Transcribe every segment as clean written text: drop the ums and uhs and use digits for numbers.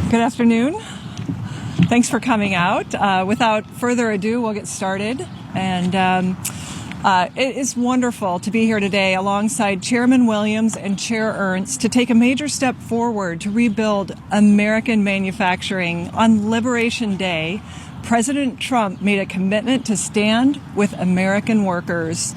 Good afternoon. Thanks for coming out. Without further ado, we'll get started. And it is wonderful to be here today alongside Chairman Williams and Chair Ernst to take a major step forward to rebuild American manufacturing. On Liberation Day, President Trump made a commitment to stand with American workers,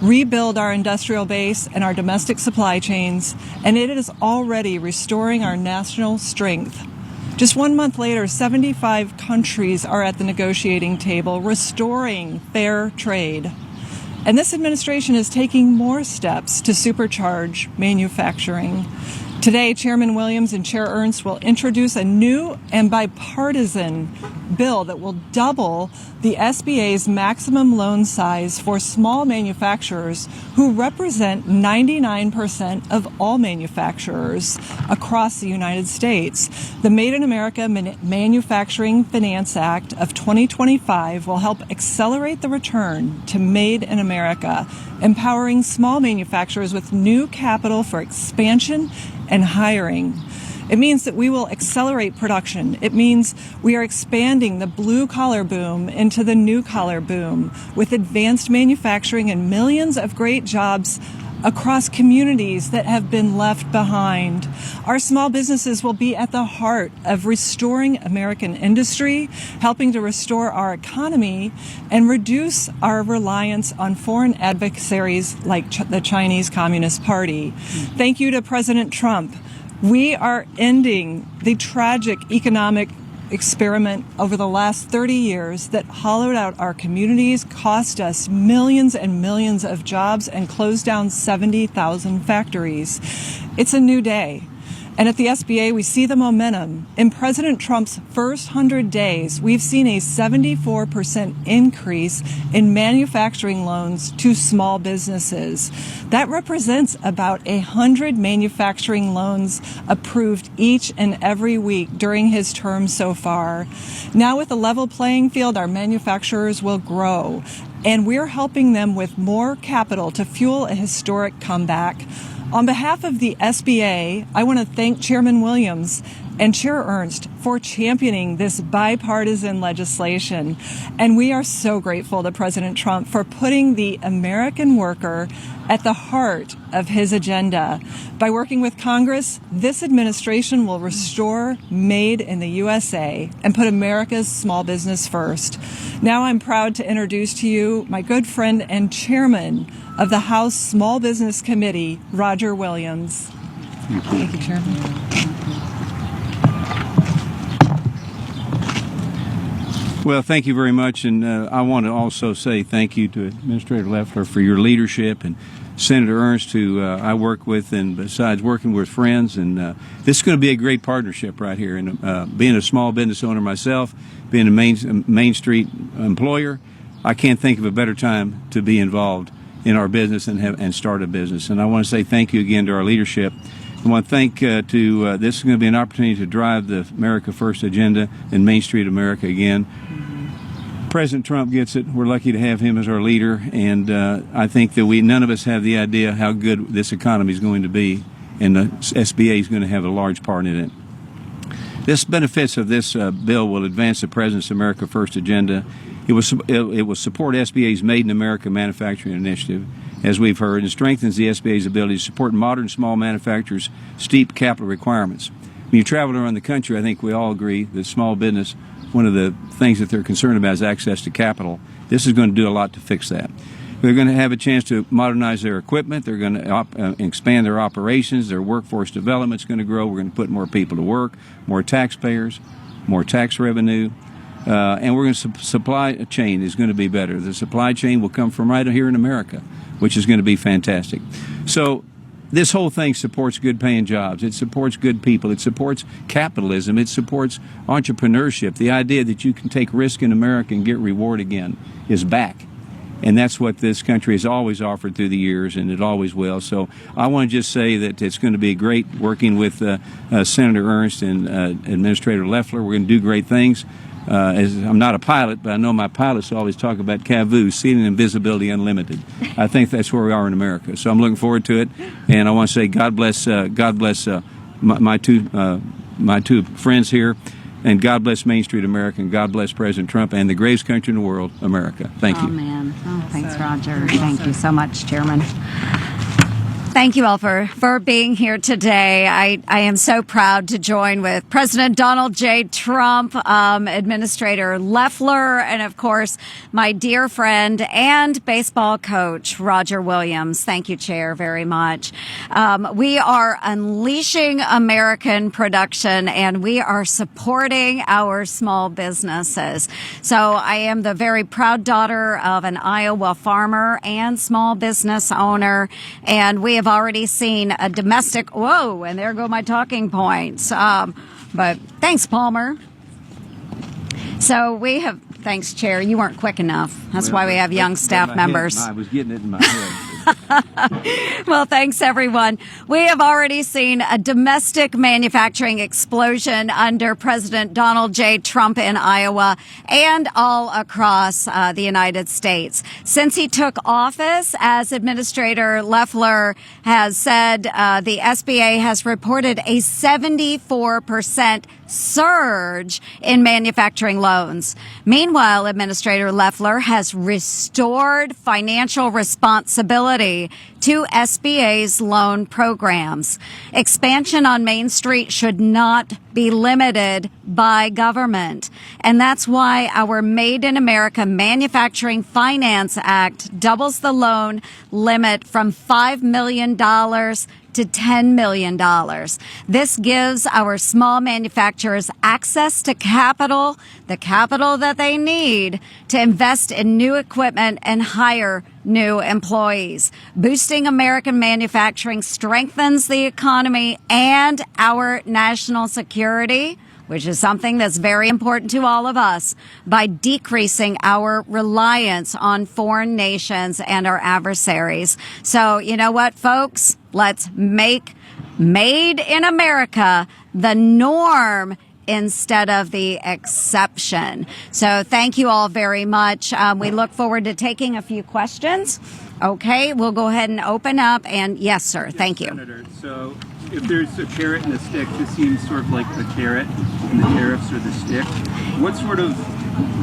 rebuild our industrial base and our domestic supply chains, and it is already restoring our national strength. Just 1 month later, 75 countries are at the negotiating table, restoring fair trade. And this administration is taking more steps to supercharge manufacturing. Today, Chairman Williams and Chair Ernst will introduce a new and bipartisan bill that will double the SBA's maximum loan size for small manufacturers who represent 99% of all manufacturers across the United States. The Made in America Manufacturing Finance Act of 2025 will help accelerate the return to Made in America, empowering small manufacturers with new capital for expansion and hiring. It means that we will accelerate production. It means we are expanding the blue-collar boom into the new-collar boom with advanced manufacturing and millions of great jobs across communities that have been left behind. Our small businesses will be at the heart of restoring American industry, helping to restore our economy and reduce our reliance on foreign adversaries like the Chinese Communist Party. Thank you to President Trump. We are ending the tragic economic experiment over the last 30 years that hollowed out our communities, cost us millions and millions of jobs, and closed down 70,000 factories. It's a new day. And at the SBA, we see the momentum. In President Trump's first 100 days, we've seen a 74% increase in manufacturing loans to small businesses. That represents about 100 manufacturing loans approved each and every week during his term so far. Now, with a level playing field, our manufacturers will grow, and we're helping them with more capital to fuel a historic comeback. On behalf of the SBA, I want to thank Chairman Williams and Chair Ernst for championing this bipartisan legislation. And we are so grateful to President Trump for putting the American worker at the heart of his agenda. By working with Congress, this administration will restore Made in the USA and put America's small business first. Now I'm proud to introduce to you my good friend and chairman of the House Small Business Committee, Roger Williams. Thank you, Chairman. Well, thank you very much, and I want to also say thank you to Administrator Loeffler for your leadership, and Senator Ernst, who I work with, and besides working with friends, and this is going to be a great partnership right here. And being a small business owner myself, being a Main Street employer, I can't think of a better time to be involved in our business and start a business. And I want to say thank you again to our leadership. I want to thank this is going to be an opportunity to drive the America First agenda in Main Street America again. President Trump gets it. We're lucky to have him as our leader, and I think that none of us have the idea how good this economy is going to be, and the SBA is going to have a large part in it. The benefits of this bill will advance the President's America First agenda. It will support SBA's Made in America Manufacturing Initiative, as we've heard, and strengthens the SBA's ability to support modern small manufacturers' steep capital requirements. When you travel around the country, I think we all agree that small business, one of the things that they're concerned about is access to capital. This is going to do a lot to fix that. They're going to have a chance to modernize their equipment. They're going to expand their operations. Their workforce development is going to grow. We're going to put more people to work, more taxpayers, more tax revenue. And we're going to supply chain is going to be better. The supply chain will come from right here in America, which is going to be fantastic. So this whole thing supports good paying jobs. It supports good people. It supports capitalism. It supports entrepreneurship. The idea that you can take risk in America and get reward again is back. And that's what this country has always offered through the years, and it always will. So I want to just say that it's going to be great working with Senator Ernst and Administrator Loeffler. We're going to do great things. As I'm not a pilot, but I know my pilots always talk about CAVU, Seating and Visibility Unlimited. I think that's where we are in America. So I'm looking forward to it, and I want to say God bless my two my two friends here. And God bless Main Street America, and God bless President Trump and the greatest country in the world, America. Thank you. Oh, man. Oh, thanks, Roger. Thank you so much, Chairman. Thank you all for being here today. I am so proud to join with President Donald J. Trump, Administrator Loeffler, and of course, my dear friend and baseball coach, Roger Williams. Thank you, Chair, very much. We are unleashing American production, and we are supporting our small businesses. So I am the very proud daughter of an Iowa farmer and small business owner, and we have already seen a domestic, whoa, and there go my talking points. But thanks, Palmer. So we have, thanks, Chair. You weren't quick enough. That's why we have young staff members. I was getting it in my head. Well, thanks, everyone. We have already seen a domestic manufacturing explosion under President Donald J. Trump in Iowa and all across the United States. Since he took office, as Administrator Loeffler has said, the SBA has reported a 74% surge in manufacturing loans. Meanwhile, Administrator Loeffler has restored financial responsibility to SBA's loan programs. Expansion on Main Street should not be limited by government. And that's why our Made in America Manufacturing Finance Act doubles the loan limit from $5 million to $10 million. This gives our small manufacturers access to capital, the capital that they need to invest in new equipment and hire new employees. Boosting American manufacturing strengthens the economy and our national security, which is something that's very important to all of us, by decreasing our reliance on foreign nations and our adversaries. So, you know what, folks? Let's make Made in America the norm instead of the exception. So thank you all very much. We look forward to taking a few questions. Okay, we'll go ahead and open up. And yes, sir. Thank you. Senator, so if there's a carrot and a stick, this seems sort of like the carrot and the tariffs are the stick. What sort of,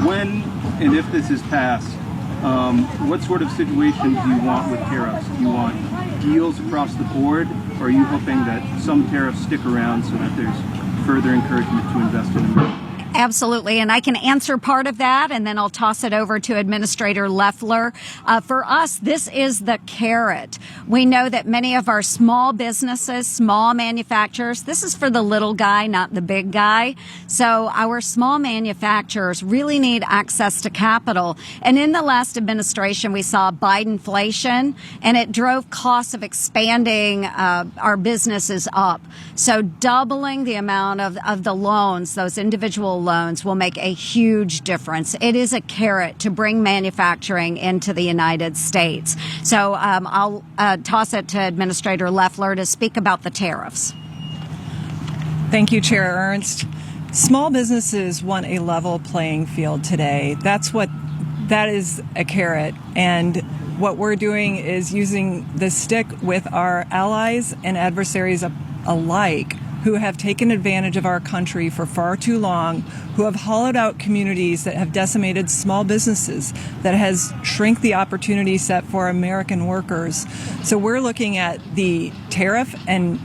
when and if this is passed, what sort of situation do you want with tariffs? Do you want deals across the board, or are you hoping that some tariffs stick around so that there's further encouragement to invest in America? Absolutely. And I can answer part of that, and then I'll toss it over to Administrator Loeffler. For us, this is the carrot. We know that many of our small businesses, small manufacturers, this is for the little guy, not the big guy. So our small manufacturers really need access to capital. And in the last administration, we saw Bidenflation, and it drove costs of expanding our businesses up. So doubling the amount of the loans, those individual loans, will make a huge difference. It is a carrot to bring manufacturing into the United States. So I'll toss it to Administrator Loeffler to speak about the tariffs. Thank you, Chair Ernst. Small businesses want a level playing field today. That is a carrot. And what we're doing is using the stick with our allies and adversaries alike, who have taken advantage of our country for far too long, who have hollowed out communities, that have decimated small businesses, that has shrunk the opportunity set for American workers. So we're looking at the tariff and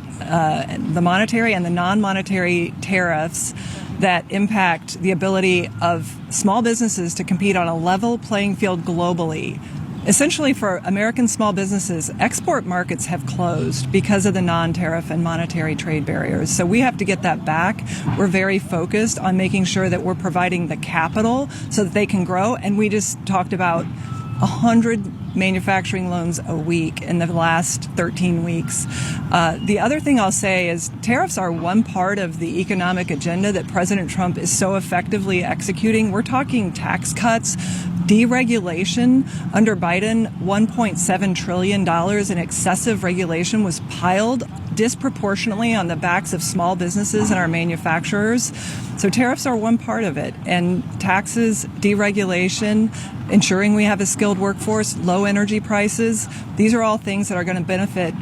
the monetary and the non-monetary tariffs that impact the ability of small businesses to compete on a level playing field globally. Essentially, for American small businesses, export markets have closed because of the non-tariff and monetary trade barriers. So we have to get that back. We're very focused on making sure that we're providing the capital so that they can grow. And we just talked about 100 manufacturing loans a week in the last 13 weeks. The other thing I'll say is tariffs are one part of the economic agenda that President Trump is so effectively executing. We're talking tax cuts, deregulation. Under Biden, $1.7 trillion in excessive regulation was piled disproportionately on the backs of small businesses and our manufacturers. So tariffs are one part of it. And taxes, deregulation, ensuring we have a skilled workforce, low energy prices, these are all things that are going to benefit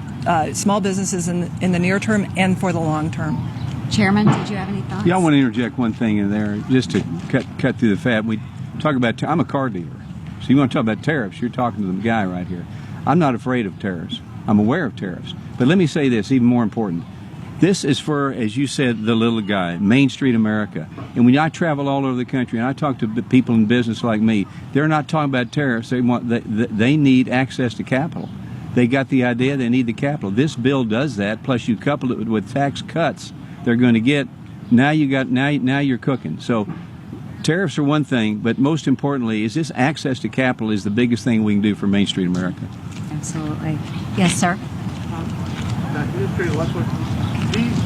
small businesses in the near term and for the long term. Chairman, did you have any thoughts? Yeah, I want to interject one thing in there, just to cut through the fat. We talk about. I'm a car dealer, so you want to talk about tariffs? You're talking to the guy right here. I'm not afraid of tariffs. I'm aware of tariffs, but let me say this, even more important. This is for, as you said, the little guy, Main Street America. And when I travel all over the country and I talk to people in business like me, they're not talking about tariffs. They need access to capital. They got the idea they need the capital. This bill does that. Plus, you couple it with tax cuts they're going to get. Now you're cooking. So tariffs are one thing, but most importantly, is this access to capital is the biggest thing we can do for Main Street America. Absolutely. Yes, sir. Administrator Loeffler, these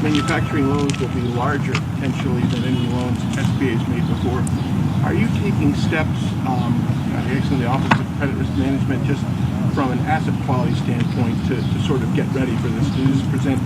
manufacturing loans will be larger potentially than any loans SBA has made before. Are you taking steps, actually in the Office of Credit Risk Management, just from an asset quality standpoint to sort of get ready for this? Do these present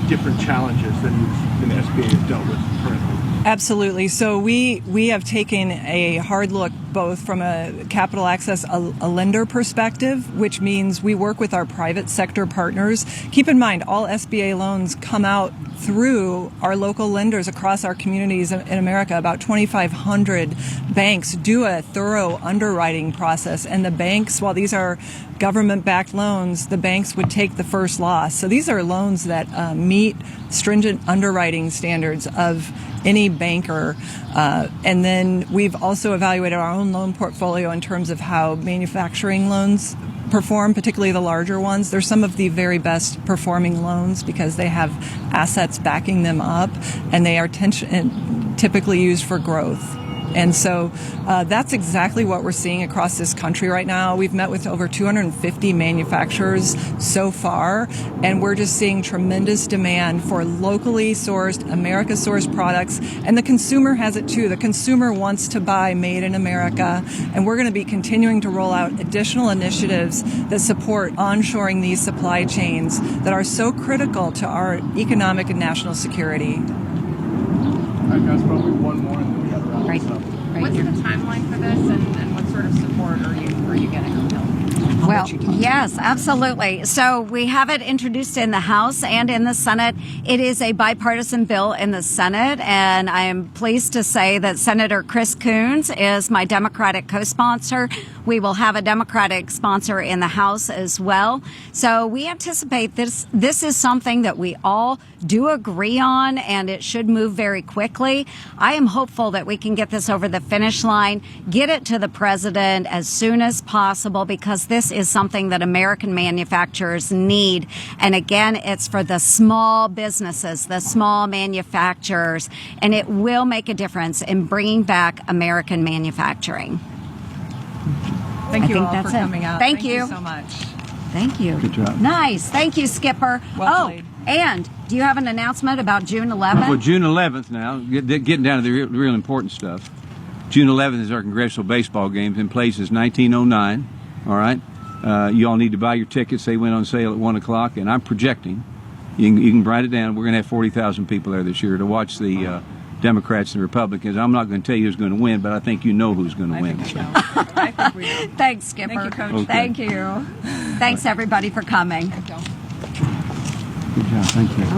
different challenges than the SBA has dealt with currently? Absolutely. So we have taken a hard look both from a capital access, a lender perspective, which means we work with our private sector partners. Keep in mind, all SBA loans come out through our local lenders across our communities in America. About 2,500 banks do a thorough underwriting process, and the banks, while these are government-backed loans, the banks would take the first loss. So these are loans that meet stringent underwriting standards of any banker. And then we've also evaluated our own loan portfolio in terms of how manufacturing loans perform, particularly the larger ones. They're some of the very best performing loans because they have assets backing them up, and they are typically used for growth. And so that's exactly what we're seeing across this country right now. We've met with over 250 manufacturers so far, and we're just seeing tremendous demand for locally sourced, America-sourced products. And the consumer has it too. The consumer wants to buy made in America, and we're going to be continuing to roll out additional initiatives that support onshoring these supply chains that are so critical to our economic and national security. I've got probably one more, and then we got to wrap this up. What's the timeline for this, and what sort of support are you getting on the Hill? Well, yes, absolutely. So we have it introduced in the House and in the Senate. It is a bipartisan bill in the Senate, and I am pleased to say that Senator Chris Coons is my Democratic co-sponsor. We will have a Democratic sponsor in the House as well. So we anticipate this is something that we all do agree on, and it should move very quickly. I am hopeful that we can get this over the finish line, get it to the president as soon as possible, because this is something that American manufacturers need. And again, it's for the small businesses, the small manufacturers, and it will make a difference in bringing back American manufacturing. Thank you think all that's for it. coming out. Thank you so much. Thank you. Good job. Nice. Thank you, Skipper. Well played. And do you have an announcement about June 11th? Well, June 11th now, getting down to the real important stuff. June 11th is our congressional baseball game. In place is 1909. All right? You all need to buy your tickets. They went on sale at 1 o'clock, and I'm projecting, you can write it down, we're going to have 40,000 people there this year to watch the Democrats and Republicans. I'm not going to tell you who's going to win, but I think you know who's going to win. I think we know. Thanks, Skipper. Thank you, Coach. Okay. Thank you. Thanks, everybody, for coming. Good job. Thank you.